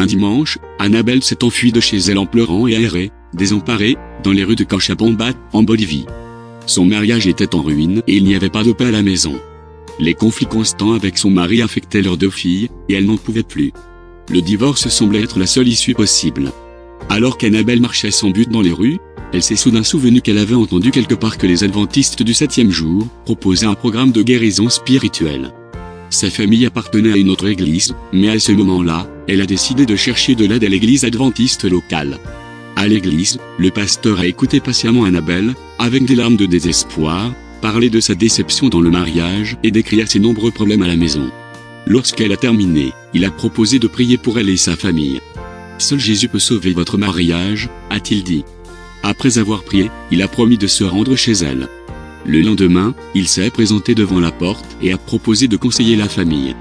Un dimanche, Annabelle s'est enfuie de chez elle en pleurant et errée, désemparée, dans les rues de Cochabamba, en Bolivie. Son mariage était en ruine et il n'y avait pas de paix à la maison. Les conflits constants avec son mari affectaient leurs 2 filles, et elle n'en pouvait plus. Le divorce semblait être la seule issue possible. Alors qu'Annabelle marchait sans but dans les rues, elle s'est soudain souvenue qu'elle avait entendu quelque part que les adventistes du 7e jour proposaient un programme de guérison spirituelle. Sa famille appartenait à une autre église, mais à ce moment-là, elle a décidé de chercher de l'aide à l'église adventiste locale. À l'église, le pasteur a écouté patiemment Annabelle, avec des larmes de désespoir, parler de sa déception dans le mariage et décrire ses nombreux problèmes à la maison. Lorsqu'elle a terminé, il a proposé de prier pour elle et sa famille. « Seul Jésus peut sauver votre mariage », a-t-il dit. Après avoir prié, il a promis de se rendre chez elle. Le lendemain, il s'est présenté devant la porte et a proposé de conseiller la famille.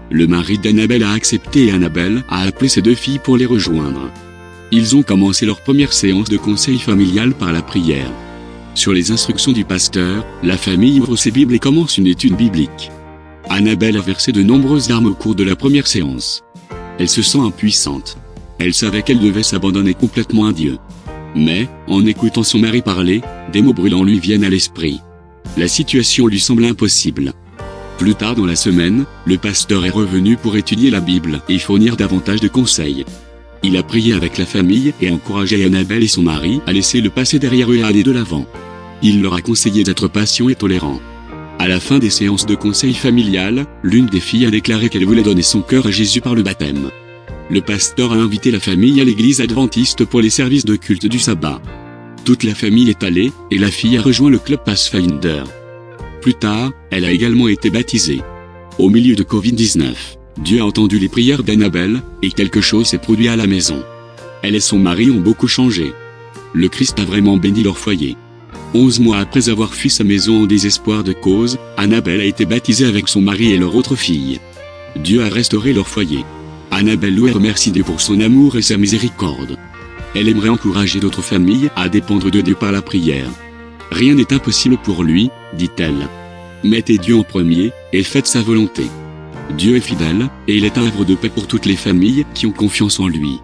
Le mari d'Annabelle a accepté et Annabelle a appelé ses 2 filles pour les rejoindre. Ils ont commencé leur première séance de conseil familial par la prière. Sur les instructions du pasteur, la famille ouvre ses Bibles et commence une étude biblique. Annabelle a versé de nombreuses larmes au cours de la première séance. Elle se sent impuissante. Elle savait qu'elle devait s'abandonner complètement à Dieu. Mais, en écoutant son mari parler, des mots brûlants lui viennent à l'esprit. La situation lui semble impossible. Plus tard dans la semaine, le pasteur est revenu pour étudier la Bible et fournir davantage de conseils. Il a prié avec la famille et encouragé Annabelle et son mari à laisser le passé derrière eux et à aller de l'avant. Il leur a conseillé d'être patients et tolérants. À la fin des séances de conseil familial, l'une des filles a déclaré qu'elle voulait donner son cœur à Jésus par le baptême. Le pasteur a invité la famille à l'église adventiste pour les services de culte du sabbat. Toute la famille est allée, et la fille a rejoint le club Pathfinder. Plus tard, elle a également été baptisée. Au milieu de Covid-19, Dieu a entendu les prières d'Annabelle, et quelque chose s'est produit à la maison. Elle et son mari ont beaucoup changé. Le Christ a vraiment béni leur foyer. 11 mois après avoir fui sa maison en désespoir de cause, Annabelle a été baptisée avec son mari et leur autre fille. Dieu a restauré leur foyer. Annabelle loue et remercie Dieu pour son amour et sa miséricorde. Elle aimerait encourager d'autres familles à dépendre de Dieu par la prière. Rien n'est impossible pour lui, dit-elle. Mettez Dieu en premier, et faites sa volonté. Dieu est fidèle, et il est un havre de paix pour toutes les familles qui ont confiance en lui.